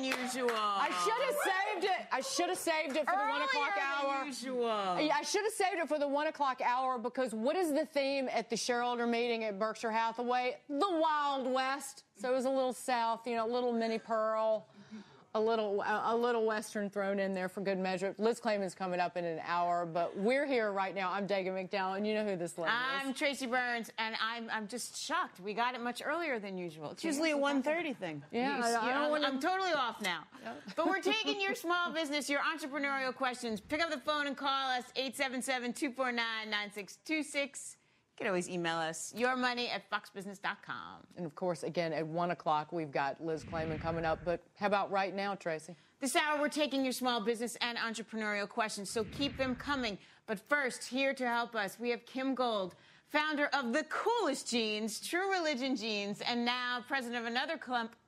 usual. I should have saved it. I should have saved it for the 1 o'clock hour. Than usual. I should have saved it for the 1 o'clock hour because what is the theme at the shareholder meeting at Berkshire Hathaway? The Wild West. So it was a little South, you know, a little mini Pearl. A little Western thrown in there for good measure. Liz Clayman's coming up in an hour, but we're here right now. I'm Dagan McDowell, and you know who this lady is. I'm Tracy Burns, and I'm just shocked. We got it much earlier than usual. It's usually a 1:30 thing. Yeah, I'm totally off now. Yep. But we're taking your small business, your entrepreneurial questions. Pick up the phone and call us, 877-249-9626. You can always email us, yourmoney@foxbusiness.com. And, of course, again, at 1 o'clock, we've got Liz Clayman coming up. But how about right now, Tracy? This hour, we're taking your small business and entrepreneurial questions, so keep them coming. But first, here to help us, we have Kim Gold, founder of the coolest jeans, True Religion Jeans, and now president of another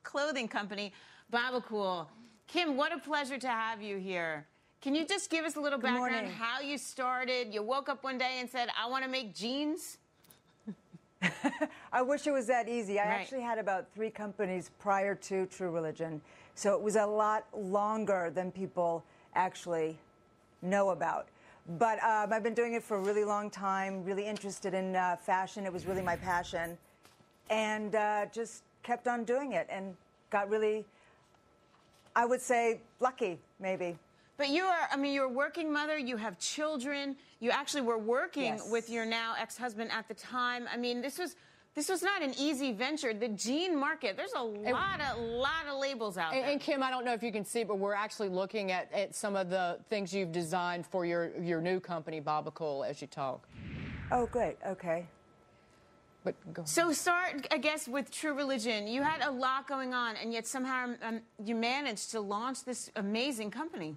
clothing company, Babacool. Kim, what a pleasure to have you here. Can you just give us a little background how you started? You woke up one day and said, I want to make jeans? I wish it was that easy. I actually had about 3 companies prior to True Religion, so it was a lot longer than people actually know about. But I've been doing it for a really long time, really interested in fashion. It was really my passion, and just kept on doing it and got really, I would say, lucky, maybe. But you're a working mother. You have children. You actually were working with your now ex-husband at the time. I mean, this was not an easy venture. The jean market, there's a lot of labels out there. And Kim, I don't know if you can see, but we're actually looking at some of the things you've designed for your new company, Babacool, as you talk. Oh, great. Okay. But go ahead. So start, I guess, with True Religion. You had a lot going on, and yet somehow you managed to launch this amazing company.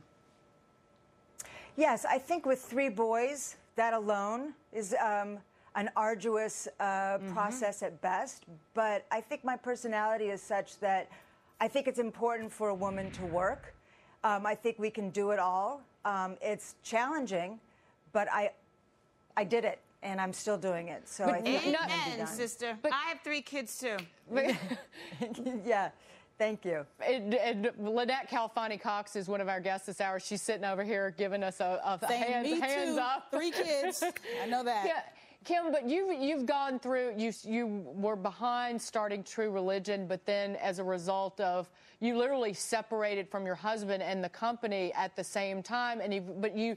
Yes, I think with 3 boys, that alone is an arduous process at best. But I think my personality is such that I think it's important for a woman to work. I think we can do it all. It's challenging, but I did it, and I'm still doing it. So I think amen, sister. But I have 3 kids, too. Yeah. Thank you. And Lynette Calfani-Cox is one of our guests this hour. She's sitting over here giving us a hands up. 3 kids. I know that. Yeah. Kim, but you've gone through, you were behind starting True Religion, but then as a result of, you literally separated from your husband and the company at the same time, but you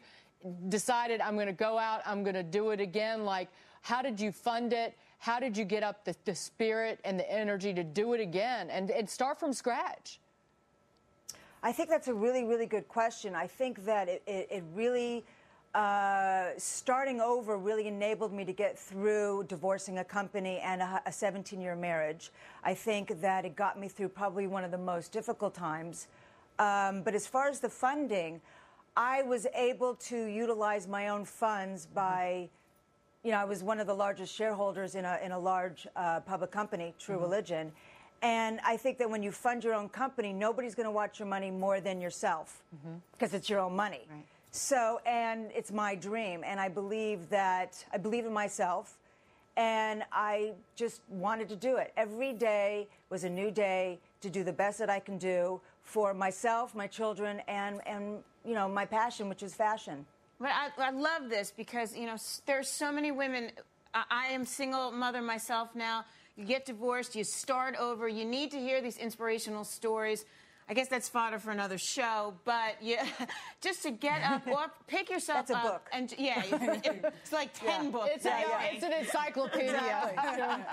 decided, I'm going to go out, I'm going to do it again. Like, how did you fund it? How did you get up the spirit and the energy to do it again and start from scratch? I think that's a really, really good question. I think that it really, starting over really enabled me to get through divorcing a company and a 17-year marriage. I think that it got me through probably one of the most difficult times. But as far as the funding, I was able to utilize my own funds by... You know, I was one of the largest shareholders in a large public company, True Religion. And I think that when you fund your own company, nobody's going to watch your money more than yourself because it's your own money. Right. So, and it's my dream. And I believe in myself. And I just wanted to do it. Every day was a new day to do the best that I can do for myself, my children, and you know, my passion, which is fashion. But I love this because, you know, there's so many women. I am single mother myself now. You get divorced, you start over. You need to hear these inspirational stories. I guess that's fodder for another show, but just to get up or pick yourself up. That's a book. And it's like 10 books. It's an encyclopedia.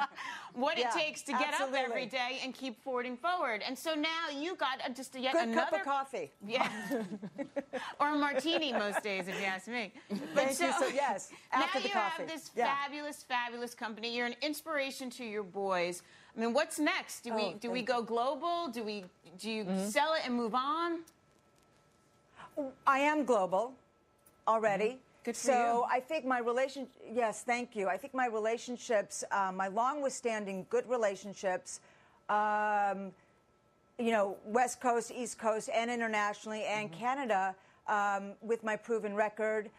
What it takes to get up every day and keep forwarding forward. And so now you got just yet Good another cup of coffee. Yeah. Or a martini most days, if you ask me. Thank you. So, yes, after now the you coffee. have this fabulous, fabulous company. You're an inspiration to your boys. I mean, what's next? Do we go global? Do you sell it and move on? I am global already. Good for you. So I think my yes, thank you. I think my relationships, my long-withstanding good relationships, you know, West Coast, East Coast, and internationally, and Canada, with my proven record,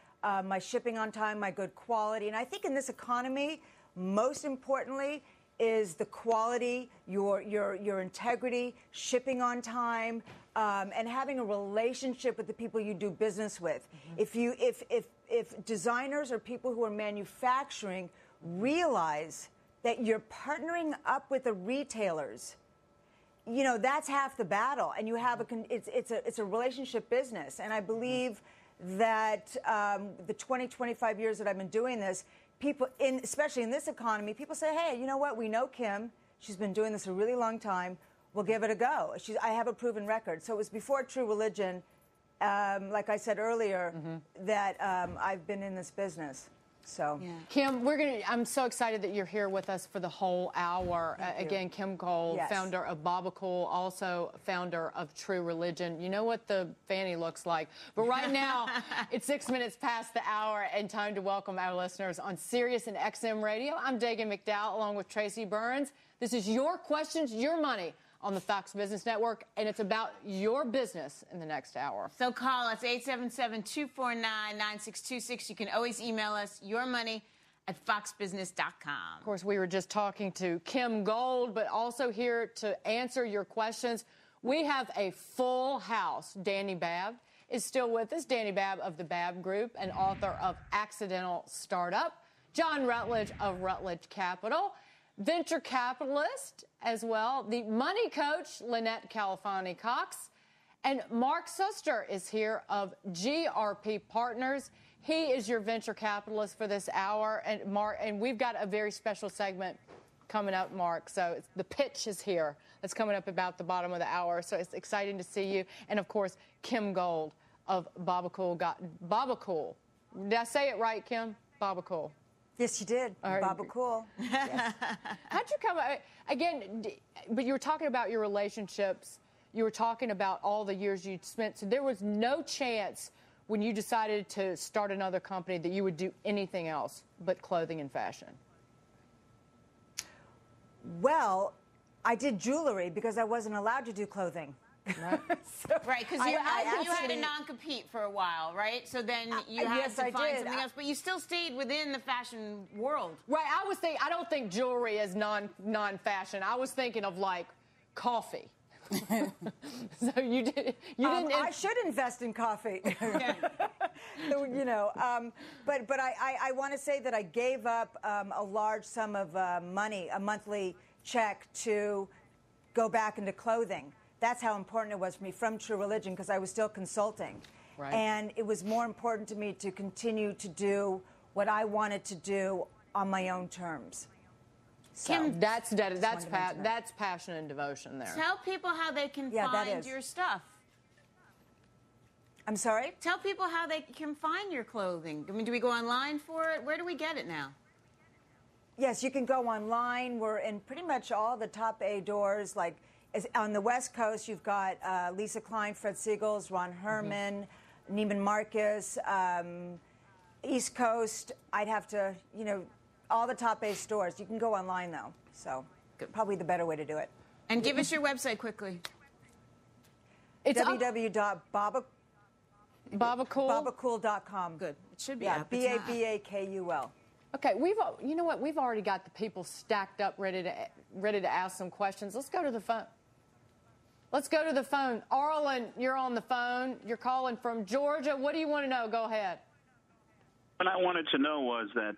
my shipping on time, my good quality. And I think in this economy, most importantly, is the quality, your integrity, shipping on time, and having a relationship with the people you do business with. If designers or people who are manufacturing realize that you're partnering up with the retailers, you know, that's half the battle, and you have it's a relationship business. And I believe that the 25 years that I've been doing this, people, especially in this economy, people say, hey, you know what? We know Kim. She's been doing this a really long time. We'll give it a go. I have a proven record. So it was before True Religion, like I said earlier, that I've been in this business. So, yeah. Kim, I'm so excited that you're here with us for the whole hour. Again, Kim Gold, Yes. founder of Babacool, also founder of True Religion. You know what the fanny looks like. But right now, it's 6 minutes past the hour and time to welcome our listeners on Sirius and XM Radio. I'm Dagan McDowell along with Tracy Burns. This is Your Questions, Your Money on the Fox Business Network, and it's about your business in the next hour. So call us, 877-249-9626. You can always email us, yourmoney@foxbusiness.com. Of course, we were just talking to Kim Gold, but also here to answer your questions. We have a full house. Dani Babb is still with us. Dani Babb of the Babb Group and author of Accidental Startup. John Rutledge of Rutledge Capital. Venture capitalist as well, the money coach, Lynette Califani-Cox. And Mark Suster is here of GRP Partners. He is your venture capitalist for this hour. And Mark, and we've got a very special segment coming up, Mark. So the pitch is here. That's coming up about the bottom of the hour. So it's exciting to see you. And, of course, Kim Gold of Babacool. Babacool. Did I say it right, Kim? Babacool. yes, you did. Babacool. Yes. How'd you come, again, but you were talking about your relationships. You were talking about all the years you'd spent. So there was no chance when you decided to start another company that you would do anything else but clothing and fashion. Well, I did jewelry because I wasn't allowed to do clothing. Right. Right, because you had a non-compete for a while, right? So then you had yes, to I find did. something else, but you still stayed within the fashion world. Right. I don't think jewelry is non-fashion. I was thinking of like coffee. So you didn't. I should invest in coffee. You know, but I want to say that I gave up a large sum of money, a monthly check, to go back into clothing. That's how important it was for me from True Religion, because I was still consulting. Right. And it was more important to me to continue to do what I wanted to do on my own terms. So, Kim, that's passion and devotion there. tell people how they can Yeah, that find is. your stuff. I'm sorry? Tell people how they can find your clothing. I mean, do we go online for it? Where do we get it now? Yes, you can go online. We're in pretty much all the top A doors. Like on the West Coast, you've got Lisa Klein, Fred Siegels, Ron Herman, Neiman Marcus. East Coast, I'd have to, you know, all the top A stores. You can go online, though. So probably the better way to do it. And give us your website quickly. It's www.babacool.com. Good. It should be Yeah, up. It's not. BABAKUL. Okay, you know what? We've already got the people stacked up, ready to ask some questions. Let's go to the phone. Let's go to the phone. Arlen, you're on the phone. You're calling from Georgia. What do you want to know? Go ahead. What I wanted to know was that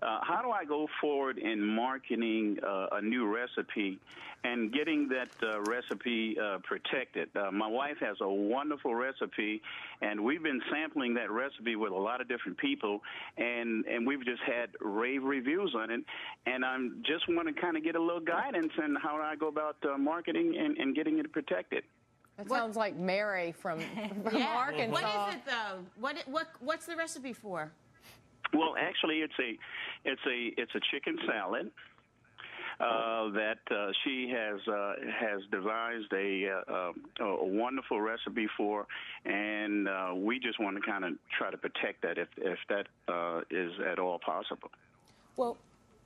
how do I go forward in marketing a new recipe and getting that recipe protected? My wife has a wonderful recipe, and we've been sampling that recipe with a lot of different people, and we've just had rave reviews on it. And I just want to kind of get a little guidance on how do I go about marketing and getting it protected. That sounds like Mary from Arkansas. What is it though? What's the recipe for? Well, actually, it's a chicken salad that she has devised a wonderful recipe for, and we just want to kind of try to protect that if that is at all possible. Well,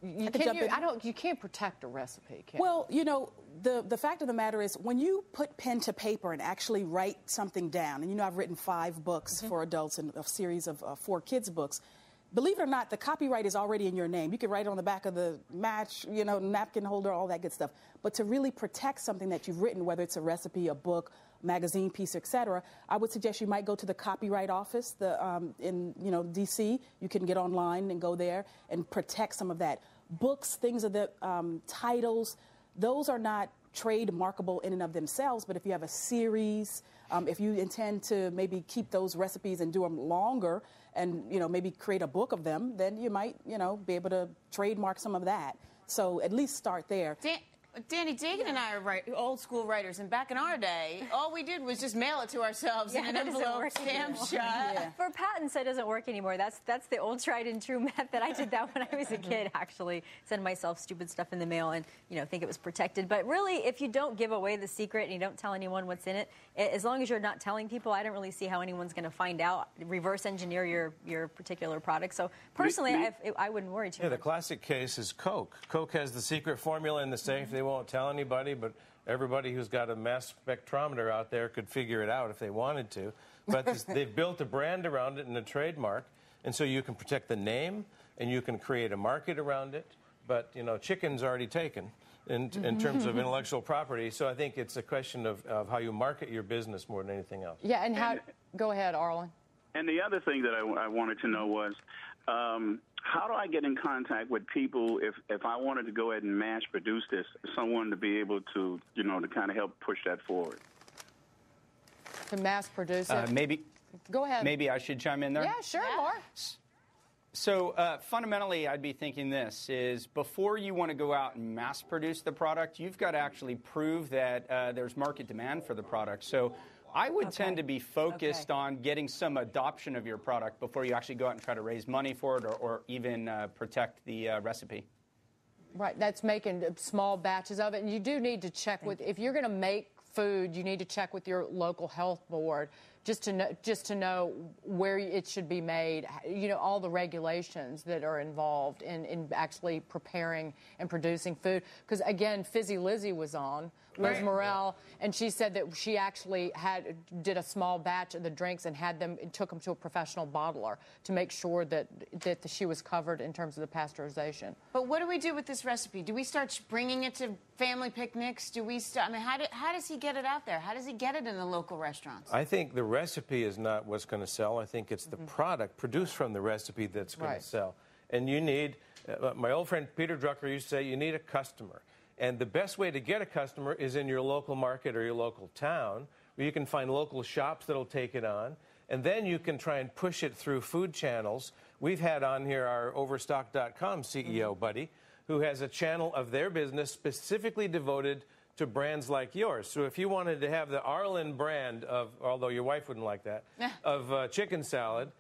You can't protect a recipe, can you? Well, you know, the fact of the matter is when you put pen to paper and actually write something down, and you know I've written 5 books for adults and a series of 4 kids books, believe it or not, the copyright is already in your name. You can write it on the back of the match, napkin holder, all that good stuff. But to really protect something that you've written, whether it's a recipe, a book, magazine piece, etc., I would suggest you might go to the Copyright Office in D.C. You can get online and go there and protect some of that. Books, things of the titles, those are not trademarkable in and of themselves, but if you have a series, if you intend to maybe keep those recipes and do them longer and, maybe create a book of them, then you might, be able to trademark some of that. So at least start there. Dani, Dagan and I are old school writers, and back in our day, all we did was just mail it to ourselves in an envelope, stamped shut. Yeah. For patents, that doesn't work anymore. That's the old tried and true method. I did that when I was a kid, actually. Send myself stupid stuff in the mail and, think it was protected. But really, if you don't give away the secret and you don't tell anyone what's in it, as long as you're not telling people, I don't really see how anyone's going to find out, reverse engineer your particular product. So personally, I wouldn't worry too much. The classic case is Coke. Coke has the secret formula in the safe. They won't tell anybody, but everybody who's got a mass spectrometer out there could figure it out if they wanted to. But they've built a brand around it and a trademark, and so you can protect the name and you can create a market around it. But, chicken's already taken in terms of intellectual property, so I think it's a question of how you market your business more than anything else. Yeah, and go ahead, Arlen. And the other thing that I wanted to know was, how do I get in contact with people if I wanted to go ahead and mass produce this, someone to be able to, to kind of help push that forward? To mass produce it? Maybe. Go ahead. Maybe I should chime in there? Yeah, sure, Mark. So fundamentally, I'd be thinking this is before you want to go out and mass produce the product, you've got to actually prove that there's market demand for the product. So I would tend to be focused on getting some adoption of your product before you actually go out and try to raise money for it or even protect the recipe. Right, that's making small batches of it. And you do need to check with, if you're going to make food, you need to check with your local health board just to know where it should be made, all the regulations that are involved in actually preparing and producing food. Because, again, Fizzy Lizzy was on, Liz Morrell, and she said that she actually did a small batch of the drinks and took them to a professional bottler to make sure that she was covered in terms of the pasteurization. But what do we do with this recipe? Do we start bringing it to family picnics? Do we how does he get it out there? How does he get it in the local restaurants? I think the recipe is not what's going to sell. I think it's the product produced from the recipe that's going to sell. And you need, my old friend Peter Drucker used to say, you need a customer. And the best way to get a customer is in your local market or your local town, where you can find local shops that'll take it on. And then you can try and push it through food channels. We've had on here our Overstock.com CEO, Buddy, who has a channel of their business specifically devoted to brands like yours. So if you wanted to have the Arlen brand of, although your wife wouldn't like that, of chicken salad,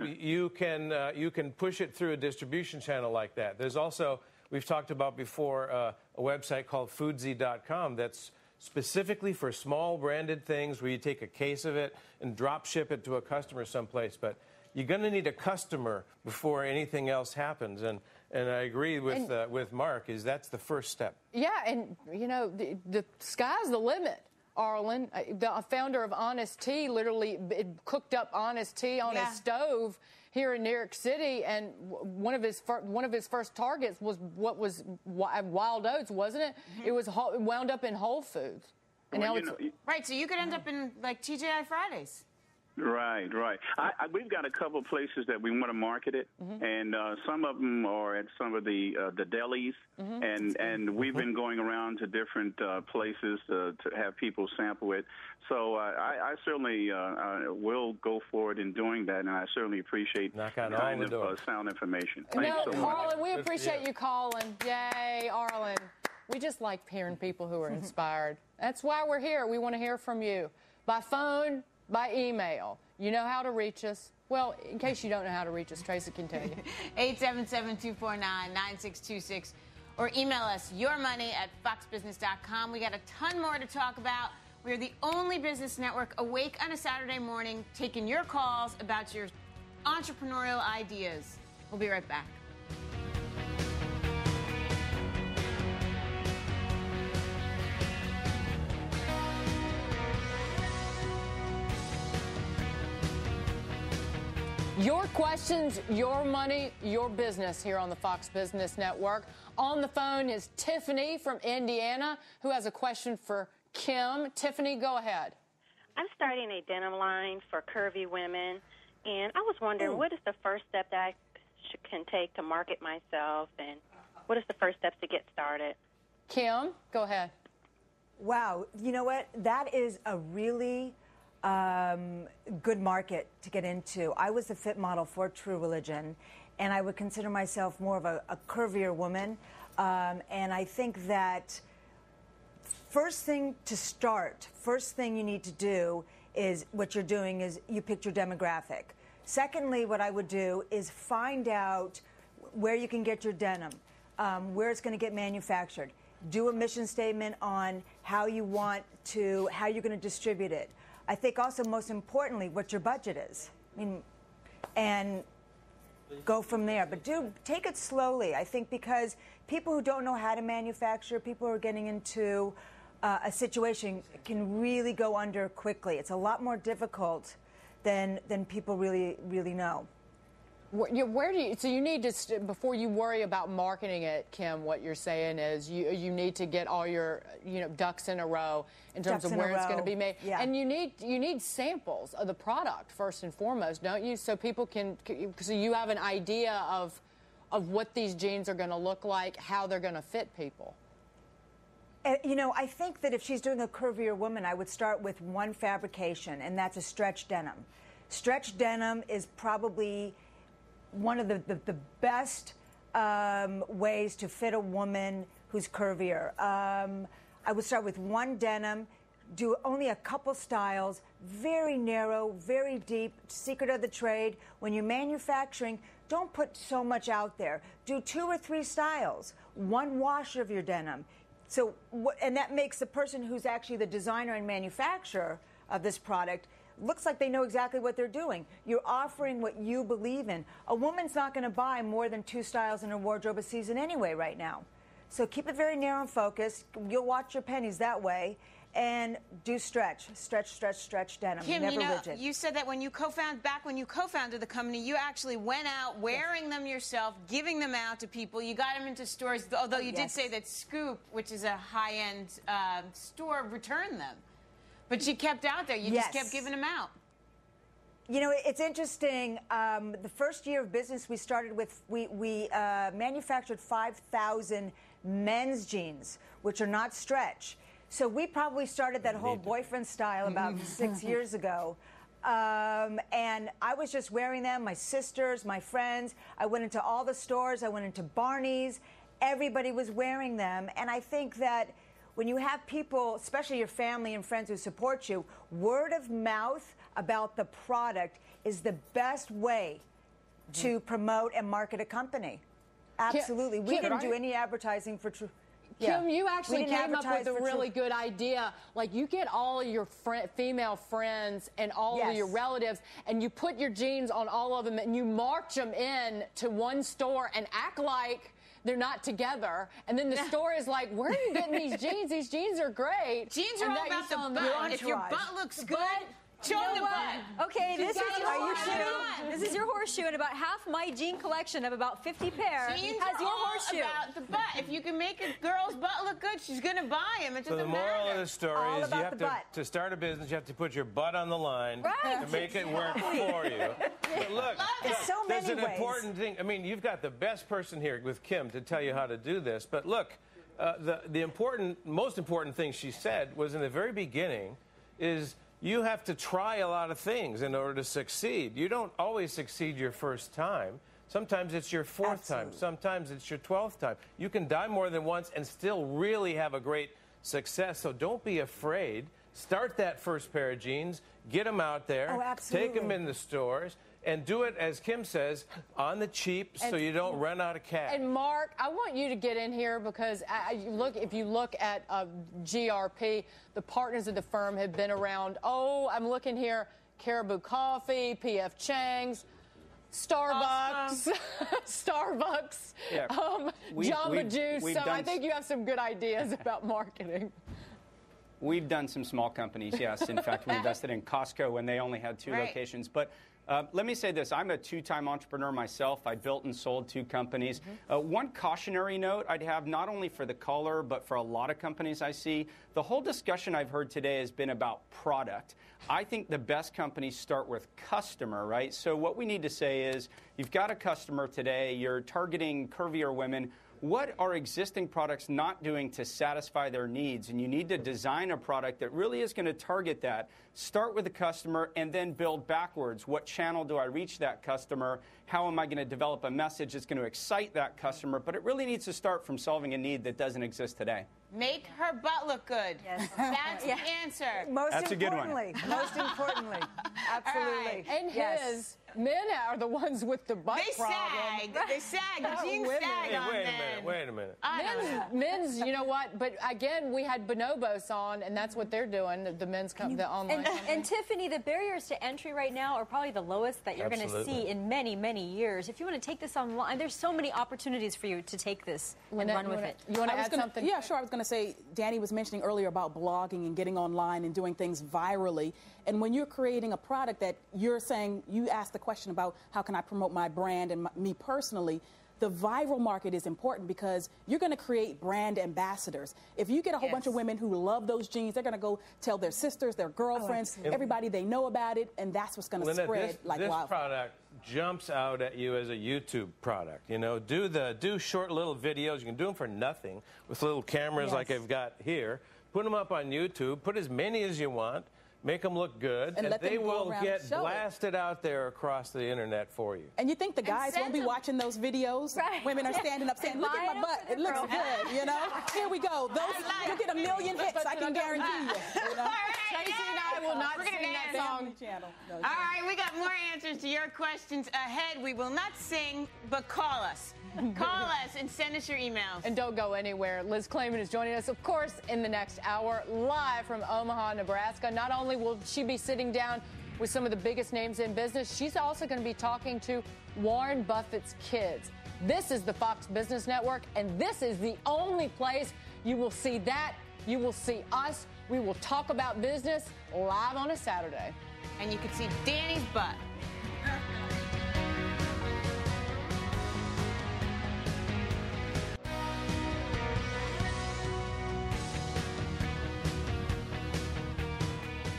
you can push it through a distribution channel like that. There's also, we've talked about before, a website called Foodsy.com that's specifically for small branded things where you take a case of it and drop ship it to a customer someplace. But you're going to need a customer before anything else happens. And I agree with Mark, that's the first step. Yeah, and, the sky's the limit, Arlen. The founder of Honest Tea literally cooked up Honest Tea on his stove here in New York City, and one of his first targets was Wild Oats, wasn't it? It was wound up in Whole Foods. And now right, so you could end up in, like, TGI Fridays. Right. We've got a couple places that we want to market it, and some of them are at some of the delis, and we've been going around to different places to have people sample it. So I certainly will go forward in doing that, and I certainly appreciate kind of sound information. Thanks so much. Arlen, we appreciate you calling. Yay, Arlen. We just like hearing people who are inspired. That's why we're here. We want to hear from you by phone, by email. You know how to reach us. Well, in case you don't know how to reach us, Tracy can tell you. 877-249-9626. Or email us yourmoney@foxbusiness.com. We got a ton more to talk about. We're the only business network awake on a Saturday morning taking your calls about your entrepreneurial ideas. We'll be right back. Your Your questions, your money, your business here on the Fox Business Network. On the phone is Tiffany from Indiana, who has a question for Kim. Tiffany, go ahead. I'm starting a denim line for curvy women, and I was wondering, what is the first step that I can take to market myself, and what is the first steps to get started? Kim, go ahead. Wow. You know what? That is a really good market to get into. I was the fit model for True Religion, and I would consider myself more of a curvier woman. And I think that first thing you need to do is what you're doing is you picked your demographic. Secondly, what I would do is find out where you can get your denim, where it's going to get manufactured. Do a mission statement on how you're going to distribute it. I think also most importantly, what your budget is. And go from there. But take it slowly. I think because people who don't know how to manufacture, people who are getting into a situation can really go under quickly. It's a lot more difficult than people really know. Where do you? So you need to before you worry about marketing it, Kim. What you're saying is you need to get all your ducks in a row in terms of where it's going to be made, and you need samples of the product first and foremost, don't you? So people so you have an idea of what these jeans are going to look like, how they're going to fit people. I think that if she's doing a curvier woman, I would start with one fabrication, and that's a stretch denim. Stretch denim is probably one of the best ways to fit a woman who's curvier. I would start with one denim, do only a couple styles, very narrow, very deep, secret of the trade. When you're manufacturing, don't put so much out there. Do 2 or 3 styles, one wash of your denim. So, and that makes the person who's actually the designer and manufacturer of this product looks like they know exactly what they're doing. You're offering what you believe in. A woman's not going to buy more than 2 styles in her wardrobe a season anyway right now. So keep it very narrow and focused. You'll watch your pennies that way. And do stretch denim. Kim, never rigid. You said that when you co-founded the company, you actually went out wearing them yourself, giving them out to people. You got them into stores, although you did say that Scoop, which is a high-end store, returned them. But you kept out there. You just kept giving them out. It's interesting. The first year of business we started with, we manufactured 5,000 men's jeans, which are not stretch. So we probably started that whole boyfriend style about 6 years ago. And I was just wearing them, my sisters, my friends. I went into all the stores. I went into Barney's. Everybody was wearing them. And I think that when you have people, especially your family and friends who support you, word of mouth about the product is the best way to promote and market a company. Absolutely. We didn't do any advertising for True. Kim, you actually came up with a really good idea. Like, you get all of your female friends and all of your relatives, and you put your jeans on all of them, and you march them in to one store and act like they're not together. And then the store is like, where are you getting these jeans? These jeans are great. Jeans are all about the butt. If your butt looks good, show the butt. Okay, this is your horseshoe, and about half my jean collection of about 50 pairs has your horseshoe. About the butt. If you can make a girl's butt look good, she's going to buy them. It doesn't matter. So the moral of the story is you have to start a business, you have to put your butt on the line to make it work for you. But look, there's an important thing. I mean, you've got the best person here with Kim to tell you how to do this. But look, the most important thing she said was in the very beginning is you have to try a lot of things in order to succeed. You don't always succeed your first time. Sometimes it's your 4th time. Sometimes it's your 12th time. You can die more than once and still really have a great success. So don't be afraid. Start that first pair of jeans. Get them out there. Take them in the stores. And do it, as Kim says, on the cheap so you don't run out of cash. And Mark, I want you to get in here because if you look at GRP, the partners of the firm have been around, I'm looking here, Caribou Coffee, P.F. Chang's, Starbucks, Starbucks, Jamba Juice. So I think you have some good ideas about marketing. We've done some small companies, yes. In fact, we invested in Costco when they only had 2 locations. But Let me say this. I'm a two-time entrepreneur myself. I built and sold 2 companies. One cautionary note I'd have, not only for the caller, but for a lot of companies I see, the whole discussion I've heard today has been about product. I think the best companies start with customer, right? So what we need to say is, you've got a customer today, you're targeting curvier women. What are existing products not doing to satisfy their needs? And you need to design a product that really is going to target that. Start with the customer and then build backwards. What channel do I reach that customer? How am I going to develop a message that's going to excite that customer? But it really needs to start from solving a need that doesn't exist today. Make her butt look good. Yes. That's the answer. That's a good one. Most importantly. Absolutely. And Yes. his men are the ones with the butt They problem. sag. They sag. The jeans women. sag Hey, on wait a men. minute, wait a minute. I don't know. Men's, you know what? But again, we had Bonobos on, and that's what they're doing. The men's the online. And Tiffany, the barriers to entry right now are probably the lowest that you're going to Absolutely. see in many, many years. If you want to take this online, there's so many opportunities for you to take this and run with it. You want to I was add gonna- something? Yeah, sure. I was going to say, Dani was mentioning earlier about blogging and getting online and doing things virally. And when you're creating a product that you're saying, you ask the question about how can I promote my brand and me personally, the viral market is important because you're going to create brand ambassadors. If you get a whole bunch of women who love those jeans, they're going to go tell their sisters, their girlfriends, everybody they know about it, and that's what's going to Lynette, spread like this wildfire. product jumps out at you as a YouTube product. You know, do short little videos. You can do them for nothing with little cameras like I've got here. Put them up on YouTube. Put as many as you want. Make them look good, And let them they go will around get and show it. blasted out there across the internet for you. And you think the guys send won't be them. watching those videos? Right. Women are standing up saying, look at my butt, it looks good, you know? Here we go. You'll get 1 million hits, I can guarantee you. know? Tracy and I will not We're gonna sing that dance. song. Channel. No, All right, we got more answers to your questions ahead. We will not sing, but call us. Call us and send us your emails. And don't go anywhere. Liz Clayman is joining us, of course, in the next hour, live from Omaha, Nebraska. Not only will she be sitting down with some of the biggest names in business, she's also going to be talking to Warren Buffett's kids. This is the Fox Business Network, and this is the only place you will see that. You will see us. We will talk about business live on a Saturday. And you can see Dani's butt.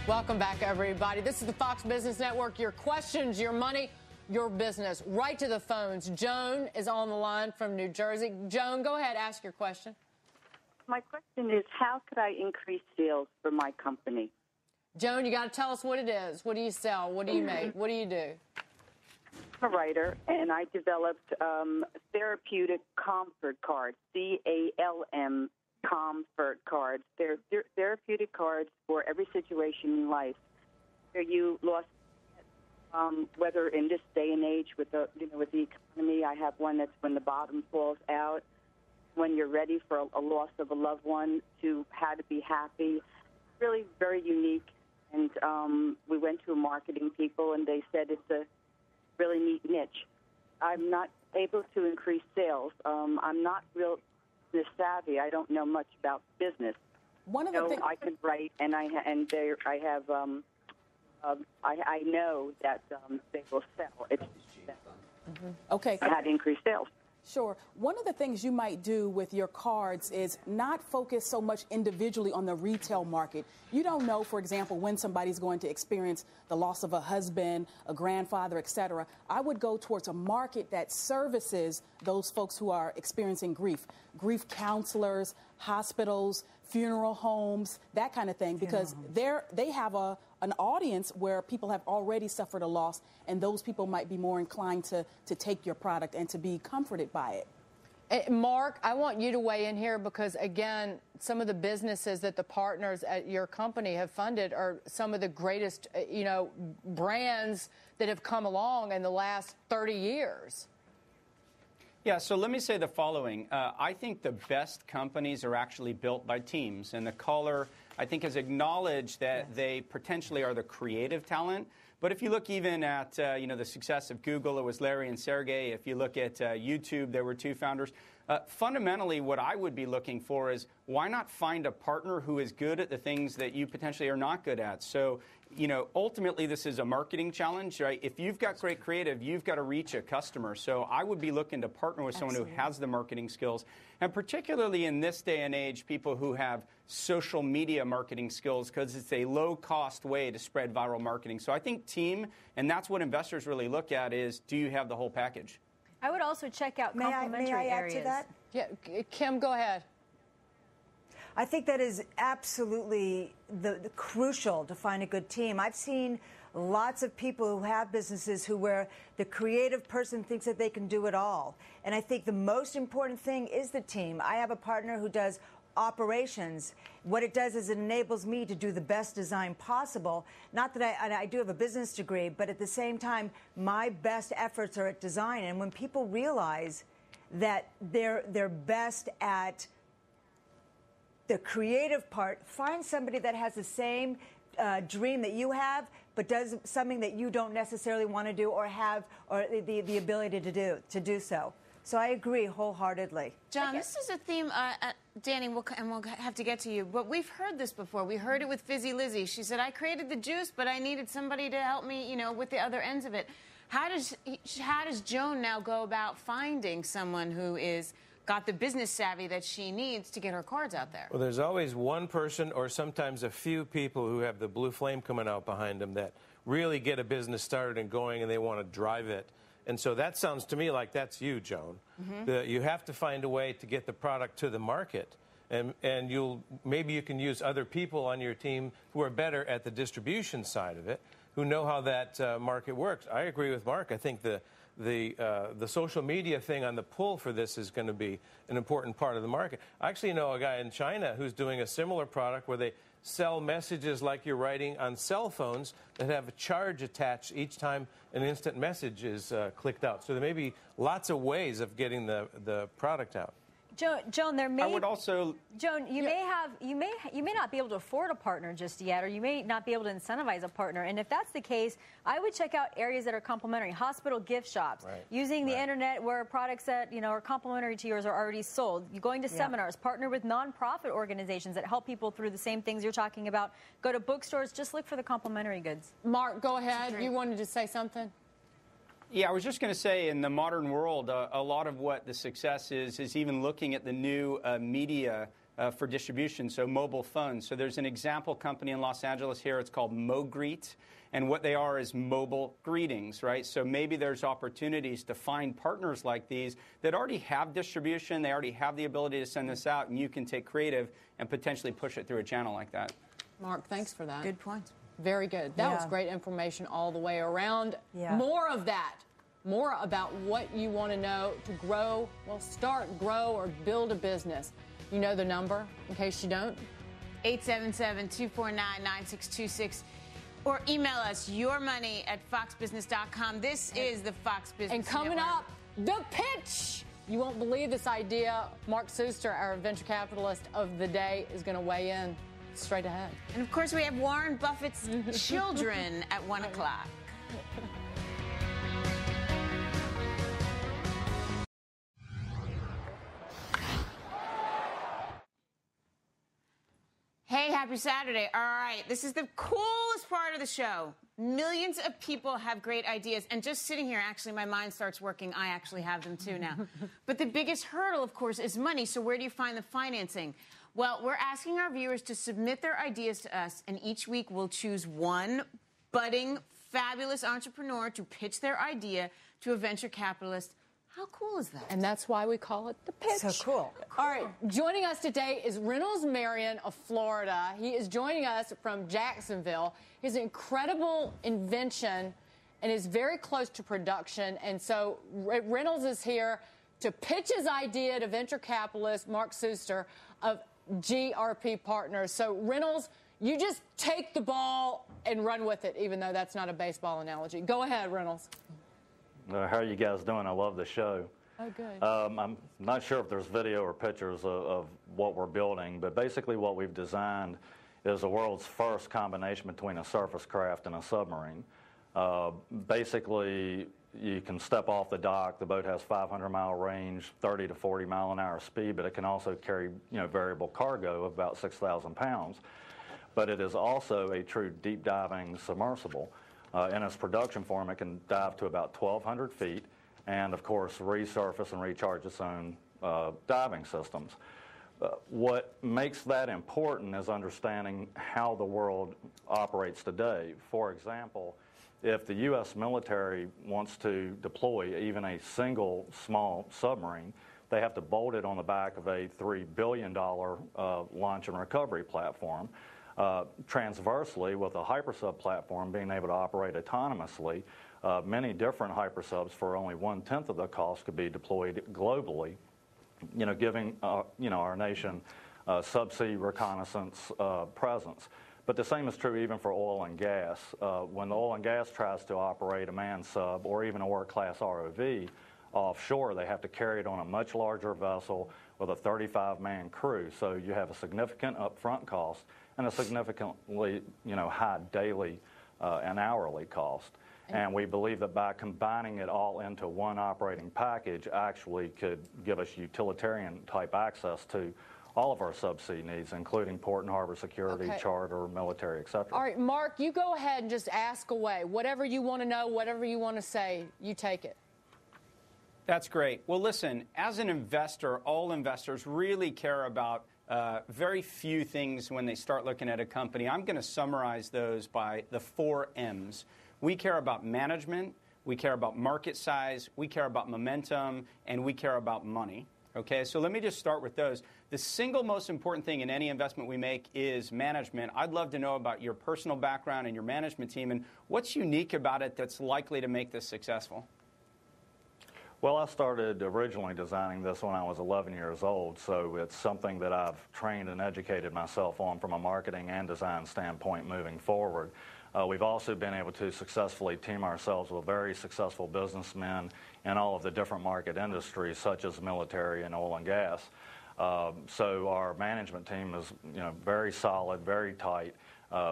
Welcome back, everybody. This is the Fox Business Network. Your questions, your money, your business. Right to the phones. Joan is on the line from New Jersey. Joan, go ahead, ask your question. My question is, how could I increase sales for my company? Joan, you got to tell us what it is. What do you sell? What do you make? What do you do? I'm a writer, and I developed therapeutic comfort cards, CALM comfort cards. They're therapeutic cards for every situation in life. Where you lost, whether in this day and age with the economy, I have one that's when the bottom falls out. When you're ready for a loss of a loved one, to how to be happy. Really very unique. And we went to marketing people, and they said it's a really neat niche. I'm not able to increase sales. I'm not real business savvy. I don't know much about business. One of the things I can write, and I know that they will sell. It's okay. how to increase sales. Sure. One of the things you might do with your cards is not focus so much individually on the retail market. You don't know, for example, when somebody's going to experience the loss of a husband, a grandfather, etc. I would go towards a market that services those folks who are experiencing grief. Grief counselors, hospitals, funeral homes, that kind of thing, because they have an audience where people have already suffered a loss, and those people might be more inclined to take your product and to be comforted by it. Mark, I want you to weigh in here because, again, some of the businesses that the partners at your company have funded are some of the greatest, brands that have come along in the last 30 years. Yeah, so let me say the following. I think the best companies are actually built by teams. And the caller, I think, has acknowledged that they potentially are the creative talent. But if you look even at, the success of Google, it was Larry and Sergey. If you look at YouTube, there were 2 founders. Fundamentally, what I would be looking for is why not find a partner who is good at the things that you potentially are not good at? So you know, ultimately this is a marketing challenge, right? If you've got great creative, you've got to reach a customer. So I would be looking to partner with someone who has the marketing skills, and particularly in this day and age, people who have social media marketing skills, because it's a low-cost way to spread viral marketing. So I think team, and that's what investors really look at, is do you have the whole package? I would also check out complementary may I add areas. to that? Yeah, Kim, go ahead. I think that is absolutely the crucial to find a good team. I've seen lots of people who have businesses where the creative person thinks that they can do it all. And I think the most important thing is the team. I have a partner who does operations. What it does is it enables me to do the best design possible. Not that I do have a business degree, but at the same time, my best efforts are at design. And when people realize that they're best at the creative part, find somebody that has the same dream that you have, but does something that you don't necessarily want to do or have or the ability to do so. So I agree wholeheartedly. John, this is a theme, Dani, and we'll have to get to you, but we've heard this before. We heard it with Fizzy Lizzy. She said, I created the juice, but I needed somebody to help me, you know, with the other ends of it. How does Joan now go about finding someone who is got the business savvy that she needs to get her cards out there? Well, there's always one person or sometimes a few people who have the blue flame coming out behind them that really get a business started and going, and they want to drive it. And so that sounds to me like that's you, Joan. You have to find a way to get the product to the market. And maybe you can use other people on your team who are better at the distribution side of it, who know how that market works. I agree with Mark. I think the social media thing on the pull for this is going to be an important part of the market. I actually know a guy in China who's doing a similar product where they sell messages like you're writing on cell phones that have a charge attached each time an instant message is clicked out. So there may be lots of ways of getting the product out. Joan, there may. I would also. Joan, you may not be able to afford a partner just yet, or you may not be able to incentivize a partner. And if that's the case, I would check out areas that are complementary. Hospital gift shops, using the internet where products that are complementary to yours are already sold. You're going to seminars, partner with nonprofit organizations that help people through the same things you're talking about. Go to bookstores. Just look for the complementary goods. Mark, go ahead. You wanted to say something? Yeah, I was just going to say, in the modern world, a lot of what the success is even looking at the new media for distribution, so mobile phones. So there's an example company in Los Angeles here. It's called MoGreet, and what they are is mobile greetings, right? So maybe there's opportunities to find partners like these that already have distribution, they already have the ability to send this out, and you can take creative and potentially push it through a channel like that. Mark, thanks for that. Good point. Very good. That was great information all the way around. More of that. More about what you want to know to grow, start, grow, or build a business. You know the number, in case you don't? 877-249-9626. Or email us yourmoney@foxbusiness.com. This is the Fox Business And coming Network. up, the pitch. You won't believe this idea. Mark Suster, our venture capitalist of the day, is going to weigh in straight ahead. And, of course, we have Warren Buffett's children at 1 o'clock. Hey, happy Saturday. All right, this is the coolest part of the show. Millions of people have great ideas, and just sitting here, actually, my mind starts working. I actually have them, too, now. But the biggest hurdle, of course, is money, so where do you find the financing? Well, we're asking our viewers to submit their ideas to us, and each week we'll choose one budding, fabulous entrepreneur to pitch their idea to a venture capitalist. How cool is that? And that's why we call it the pitch. So cool. All right, joining us today is Reynolds Marion of Florida. He is joining us from Jacksonville. He has an incredible invention and is very close to production. And so Reynolds is here to pitch his idea to venture capitalist Mark Suster of GRP Partners. So Reynolds, you just take the ball and run with it, even though that's not a baseball analogy. Go ahead, Reynolds. How are you guys doing? I love the show. Oh, good. I'm not sure if there's video or pictures of what we're building, but basically what we've designed is the world's first combination between a surface craft and a submarine. Basically, you can step off the dock. The boat has 500-mile range, 30 to 40-mile-an-hour speed, but it can also carry variable cargo of about 6,000 pounds. but it is also a true deep diving submersible. In its production form, it can dive to about 1,200 feet and, of course, resurface and recharge its own diving systems. What makes that important is understanding how the world operates today. For example, if the U.S. military wants to deploy even a single small submarine, they have to bolt it on the back of a $3 billion launch and recovery platform. Transversely, with a hypersub platform being able to operate autonomously, many different hypersubs for only 1/10 of the cost could be deployed globally, giving our nation subsea reconnaissance presence. But the same is true even for oil and gas. When the oil and gas tries to operate a manned sub or even a work-class ROV offshore, they have to carry it on a much larger vessel with a 35-man crew. So you have a significant upfront cost and a significantly, high daily and hourly cost. And we believe that by combining it all into one operating package actually could give us utilitarian-type access to all of our subsea needs, including port and harbor security, charter, military, et cetera. All right, Mark, you go ahead and just ask away. Whatever you want to know, whatever you want to say, you take it. That's great. Well, listen, as an investor, all investors really care about very few things when they start looking at a company. I'm going to summarize those by the 4 M's. We care about management, we care about market size, we care about momentum, and we care about money. Okay, so let me just start with those. The single most important thing in any investment we make is management. I'd love to know about your personal background and your management team and what's unique about it that's likely to make this successful. Well, I started originally designing this when I was 11 years old, so it's something that I've trained and educated myself on from a marketing and design standpoint moving forward. We've also been able to successfully team ourselves with very successful businessmen in all of the different market industries, such as military and oil and gas. So our management team is, very solid, very tight,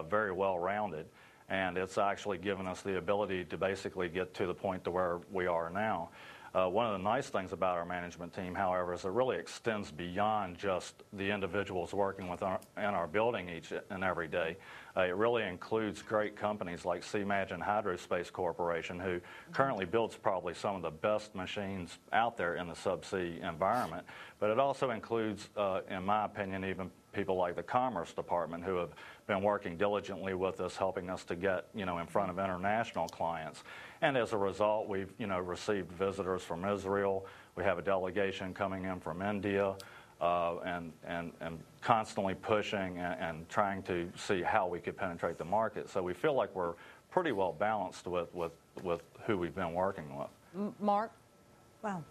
very well-rounded, and it's actually given us the ability to basically get to the point to where we are now. One of the nice things about our management team, however, is it really extends beyond just the individuals working in our building each and every day. It really includes great companies like Seamagine Hydrospace Corporation, who currently builds probably some of the best machines out there in the subsea environment. But it also includes, in my opinion, even people like the Commerce Department, who have been working diligently with us, helping us to get, in front of international clients. And as a result, we've, received visitors from Israel. We have a delegation coming in from India, and constantly pushing and trying to see how we could penetrate the market. So we feel like we're pretty well balanced with who we've been working with. Mark? Wow.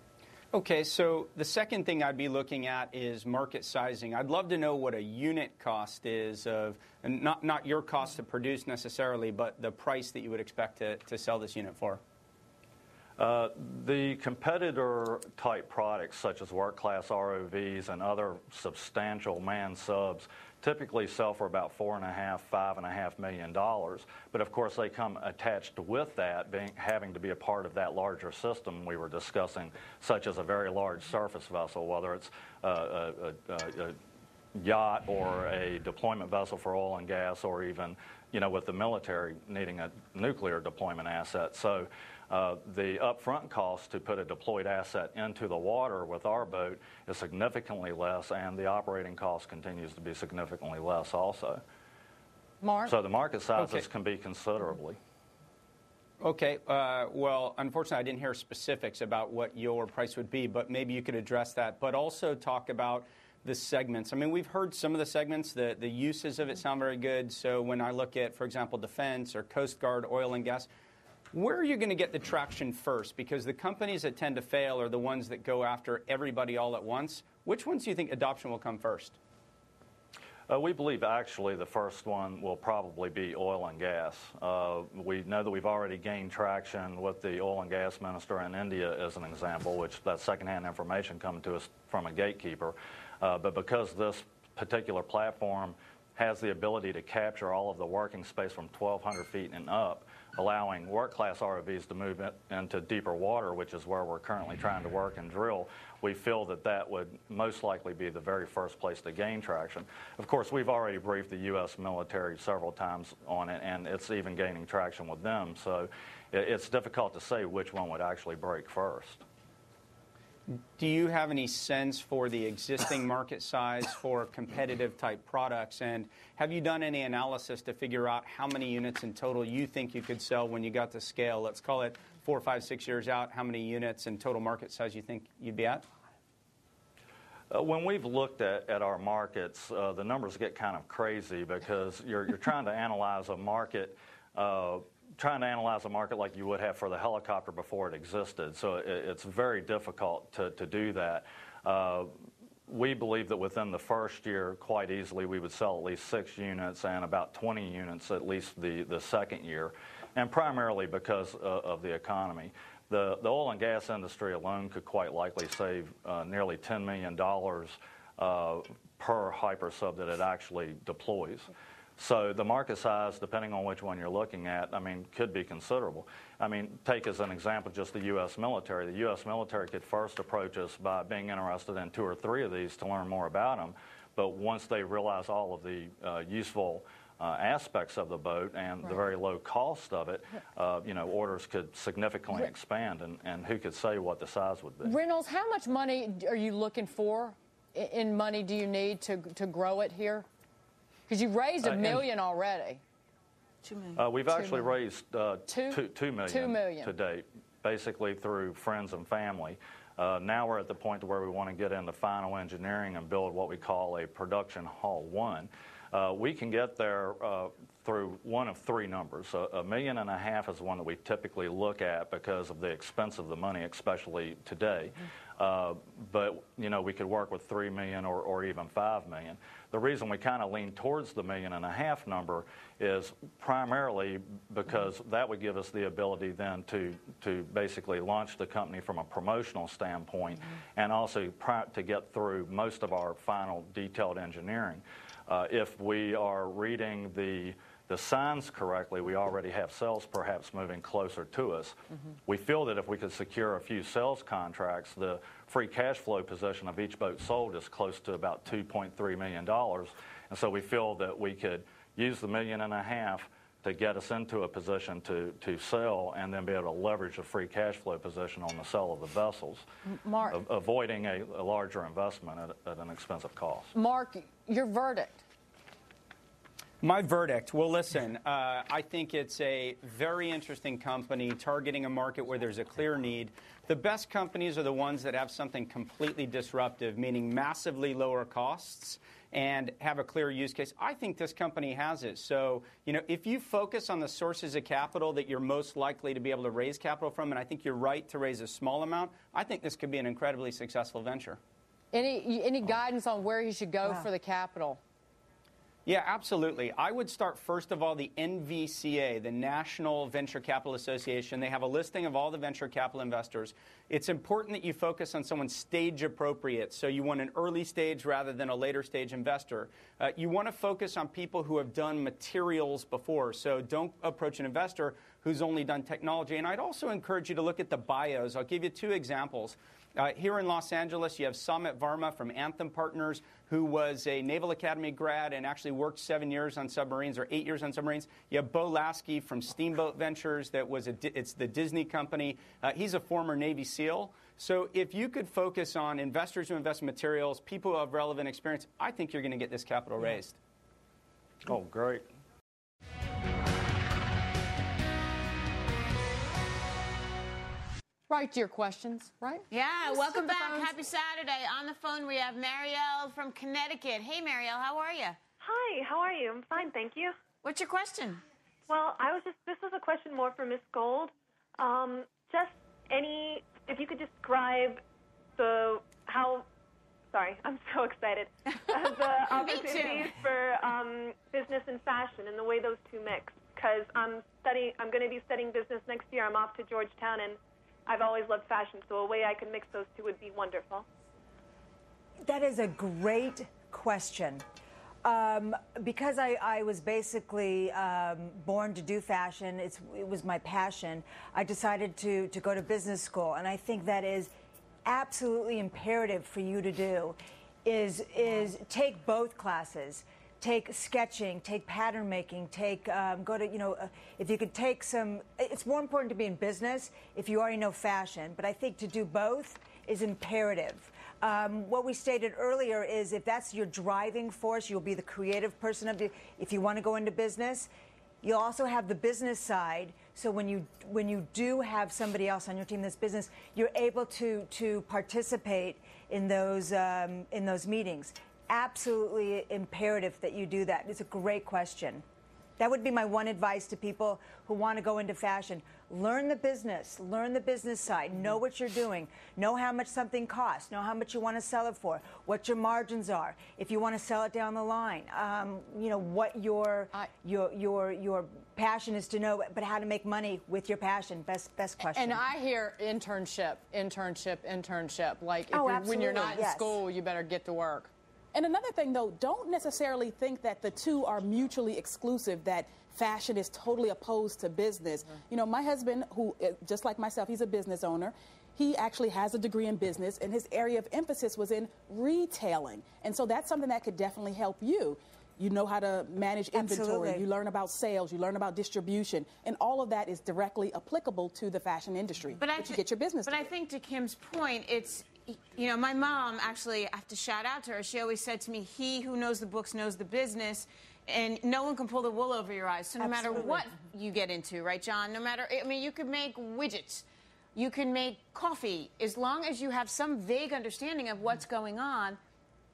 Okay, so the second thing I'd be looking at is market sizing. I'd love to know what a unit cost is of, and not your cost to produce necessarily, but the price that you would expect to sell this unit for. The competitor-type products, such as work-class ROVs and other substantial manned subs, typically sell for about $4.5–5.5 million. But of course, they come attached with that, having to be a part of that larger system we were discussing, such as a very large surface vessel, whether it's a yacht or a deployment vessel for oil and gas, or even, with the military needing a nuclear deployment asset. So the upfront cost to put a deployed asset into the water with our boat is significantly less, and the operating cost continues to be significantly less also. Mark? So the market sizes can be considerably. Okay, well, unfortunately, I didn't hear specifics about what your price would be, but maybe you could address that. But also talk about the segments. I mean, we've heard some of the segments, the uses of it sound very good. So when I look at, for example, defense or Coast Guard, oil and gas, where are you going to get the traction first? Because the companies that tend to fail are the ones that go after everybody all at once. Which ones do you think adoption will come first? We believe actually the first one will probably be oil and gas. We know that we've already gained traction with the oil and gas minister in India as an example, which that's secondhand information coming to us from a gatekeeper. But because this particular platform has the ability to capture all of the working space from 1,200 feet and up, allowing work-class ROVs to move into deeper water, which is where we're currently trying to work and drill, we feel that that would most likely be the very first place to gain traction. Of course, we've already briefed the U.S. military several times on it, and it's even gaining traction with them. So it's difficult to say which one would actually break first. Do you have any sense for the existing market size for competitive type products? And have you done any analysis to figure out how many units in total you think you could sell when you got to scale? Let's call it 4, 5, 6 years out. How many units in total market size you think you'd be at? When we've looked at our markets, the numbers get kind of crazy because you're trying to analyze a market like you would have for the helicopter before it existed. So it's very difficult to do that. We believe that within the first year, quite easily, we would sell at least 6 units and about 20 units at least the second year, and primarily because of the economy. The oil and gas industry alone could quite likely save nearly $10 million per hypersub that it actually deploys. So the market size, depending on which one you're looking at, I mean, could be considerable. I mean, take as an example just the U.S. military. The U.S. military could first approach us by being interested in 2 or 3 of these to learn more about them. But once they realize all of the useful aspects of the boat and the very low cost of it, orders could significantly expand, and who could say what the size would be. Reynolds, how much money are you looking for in money do you need to grow it here? Because you've raised $1 million already. $2 million. We've actually raised $2 million to date, basically through friends and family. Now we're at the point where we want to get into final engineering and build what we call a production hall 1. We can get there through one of 3 numbers. $1.5 million is the one that we typically look at because of the expense of the money, especially today. But, we could work with $3 million or even $5 million. The reason we kind of lean towards the $1.5 million number is primarily because that would give us the ability then to basically launch the company from a promotional standpoint and also to get through most of our final detailed engineering. If we are reading the signs correctly, we already have sales perhaps moving closer to us. We feel that if we could secure a few sales contracts, the free cash flow position of each boat sold is close to about $2.3 million. And so we feel that we could use the $1.5 million to get us into a position to sell and then be able to leverage a free cash flow position on the sale of the vessels, avoiding a larger investment at an expensive cost. Mark, your verdict. My verdict, well, listen, I think it's a very interesting company targeting a market where there's a clear need. The best companies are the ones that have something completely disruptive, meaning massively lower costs and have a clear use case. I think this company has it. So, if you focus on the sources of capital that you're most likely to be able to raise capital from, and I think you're right to raise a small amount, I think this could be an incredibly successful venture. Any guidance on where you should go for the capital? Yeah, absolutely. I would start, first of all, the NVCA, the National Venture Capital Association. They have a listing of all the venture capital investors. It's important that you focus on someone stage appropriate, so you want an early stage rather than a later stage investor. You want to focus on people who have done materials before, so don't approach an investor who's only done technology. And I'd also encourage you to look at the bios. I'll give you 2 examples. Here in Los Angeles, you have Samit Varma from Anthem Partners, who was a Naval Academy grad and actually worked 7 years on submarines or 8 years on submarines. You have Bo Lasky from Steamboat Ventures. It's the Disney company. He's a former Navy SEAL. So if you could focus on investors who invest in materials, people who have relevant experience, I think you're going to get this capital raised. Oh, great. Right to your questions, right? Yeah, welcome back. Happy Saturday. On the phone, we have Marielle from Connecticut. Hey, Marielle, how are you? Hi, how are you? I'm fine, thank you. What's your question? Well, this was a question more for Miss Gold. If you could describe I'm so excited. The opportunities for business and fashion and the way those two mix. Because I'm going to be studying business next year. I'm off to Georgetown, and I've always loved fashion, so a way I can mix those two would be wonderful. That is a great question. Because I was basically born to do fashion, it was my passion, I decided to go to business school. And I think that is absolutely imperative for you to do, is take both classes. Take sketching, take pattern making, go to, if you could take some, it's more important to be in business if you already know fashion, but I think to do both is imperative. What we stated earlier is if that's your driving force, you'll be the creative person if you want to go into business. You'll also have the business side, so when you do have somebody else on your team that's business, you're able to participate in those meetings. Absolutely imperative that you do that. It's a great question. That would be my one advice to people who want to go into fashion. Learn the business side, know what you're doing, know how much something costs, know how much you want to sell it for, what your margins are, if you want to sell it down the line, what your passion is to know, but how to make money with your passion. Best question. And I hear internship. Like when you're not in school, you better get to work. And another thing, though, don't necessarily think that the two are mutually exclusive, that fashion is totally opposed to business. Mm-hmm. My husband, who, just like myself, he's a business owner. He actually has a degree in business, and his area of emphasis was in retailing. And so that's something that could definitely help you. You know how to manage inventory. Absolutely. You learn about sales. You learn about distribution. And all of that is directly applicable to the fashion industry. But you get your business. But I think to Kim's point, it's, my mom, actually, I have to shout out to her. She always said to me, he who knows the books knows the business. And no one can pull the wool over your eyes. So no matter what you get into, right, John? No matter, you could make widgets. You can make coffee. As long as you have some vague understanding of what's going on,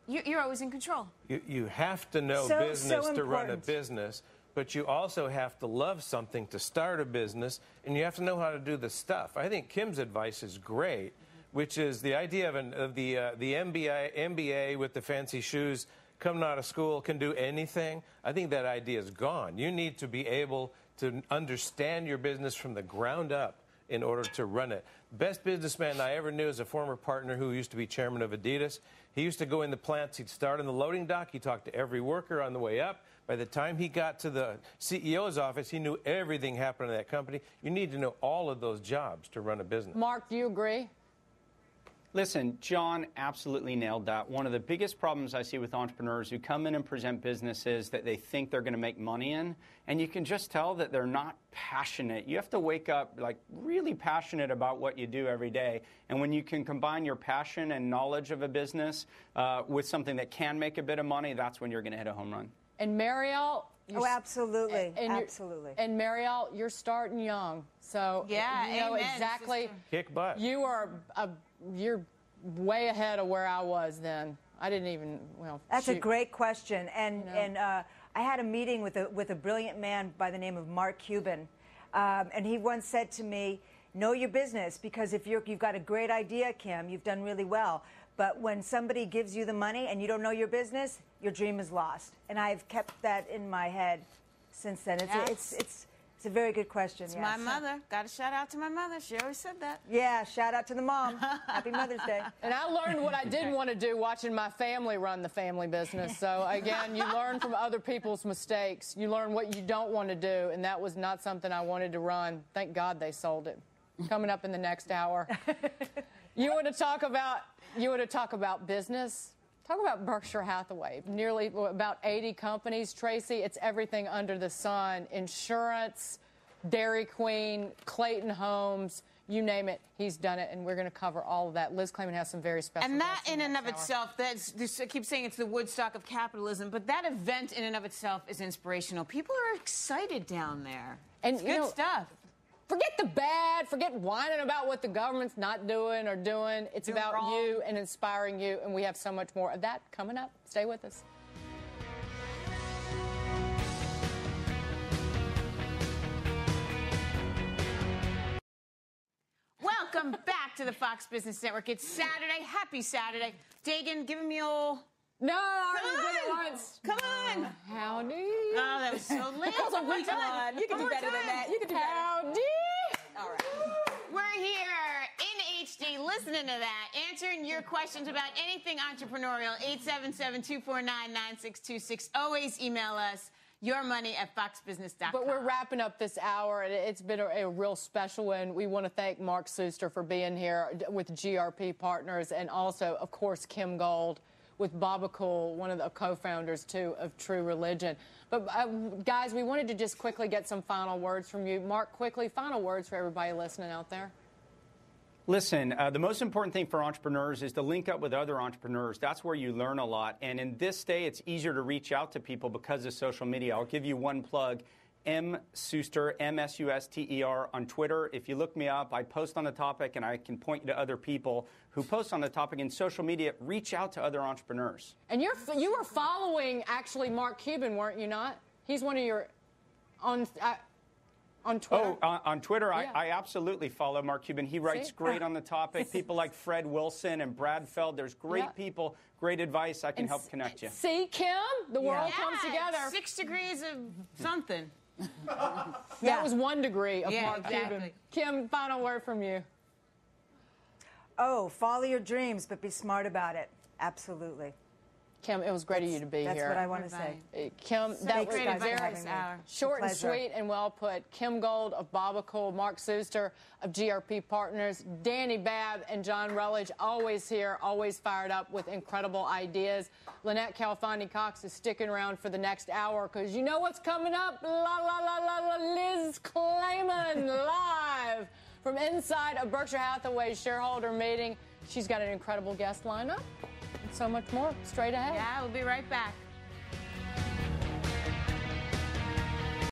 you're always in control. You have to know business to run a business, but you also have to love something to start a business, and you have to know how to do the stuff. I think Kim's advice is great, which is the idea of the MBA with the fancy shoes, coming out of school, can do anything. I think that idea is gone. You need to be able to understand your business from the ground up in order to run it. Best businessman I ever knew is a former partner who used to be chairman of Adidas. He used to go in the plants. He'd start in the loading dock. He'd talk to every worker on the way up. By the time he got to the CEO's office, he knew everything happening in that company. You need to know all of those jobs to run a business. Mark, do you agree? Listen, John absolutely nailed that. One of the biggest problems I see with entrepreneurs who come in and present businesses that they think they're going to make money in, and you can just tell that they're not passionate. You have to wake up really passionate about what you do every day. And when you can combine your passion and knowledge of a business with something that can make a bit of money, that's when you're going to hit a home run. And Marielle? Absolutely. Absolutely. And Marielle, you're starting young. So you know exactly. Kick butt. You're way ahead of where I was then. I didn't even, That's a great question. And I had a meeting with a brilliant man by the name of Mark Cuban. And he once said to me, know your business, because if you've got a great idea, Kim, you've done really well. But when somebody gives you the money and you don't know your business, your dream is lost. And I've kept that in my head since then. It's a very good question. It's my mother. Got to shout out to my mother. She always said that. Yeah, shout out to the mom. Happy Mother's Day. And I learned what I didn't want to do watching my family run the family business. So, again, you learn from other people's mistakes. You learn what you don't want to do, and that was not something I wanted to run. Thank God they sold it. Coming up in the next hour. You want to talk about business? Talk about Berkshire Hathaway. Nearly about 80 companies, Tracy. It's everything under the sun. Insurance, Dairy Queen, Clayton Homes, you name it, he's done it, and we're going to cover all of that. Liz Clayman has some very special. And that in and of itself, I keep saying it's the Woodstock of capitalism, but that event in and of itself is inspirational. People are excited down there. And it's good stuff. Forget the bad, forget whining about what the government's not doing or doing. It's about you and inspiring you, and we have so much more of that coming up. Stay with us. Welcome back to the Fox Business Network. It's Saturday. Happy Saturday. Dagan, give me your... No, I already did it once. Come on. Howdy. Oh, that was so late. That was a weak one. You can do better than that. You can do better. Howdy. All right. We're here in PhD, listening to that, answering your questions about anything entrepreneurial, 877-249-9626. Always email us yourmoney@foxbusiness.com. But we're wrapping up this hour, and it's been a real special one. We want to thank Mark Suster for being here with GRP Partners, and also, of course, Kim Gold with Babacool, one of the co-founders, too, of True Religion. But, guys, we wanted to just quickly get some final words from you. Mark, quickly, final words for everybody listening out there. Listen, the most important thing for entrepreneurs is to link up with other entrepreneurs. That's where you learn a lot. And in this day, it's easier to reach out to people because of social media. I'll give you one plug. M. Suster, M-S-U-S-T-E-R, on Twitter. If you look me up, I post on the topic, and I can point you to other people who post on the topic. In social media, reach out to other entrepreneurs. And you were following, actually, Mark Cuban, weren't you not? He's one of your... on Twitter? Oh, on Twitter, yeah. I absolutely follow Mark Cuban. He writes great on the topic. People like Fred Wilson and Brad Feld. There's great people, great advice. I can help connect you. See, Kim? The world comes together. 6 degrees of something. That was 1 degree of Mark Cuban. Kim, final word from you. Oh, follow your dreams, but be smart about it. Absolutely. Kim, it was great of you to be here. That's what I want to say. Kim, that was very short and sweet and well put. Kim Gold of Babacool, Mark Suster of GRP Partners, Dani Babb and John Rutledge, always here, always fired up with incredible ideas. Lynette Calfani-Cox is sticking around for the next hour because you know what's coming up? Liz Clayman live from inside a Berkshire Hathaway shareholder meeting. She's got an incredible guest lineup. So much more straight ahead. Yeah, we'll be right back.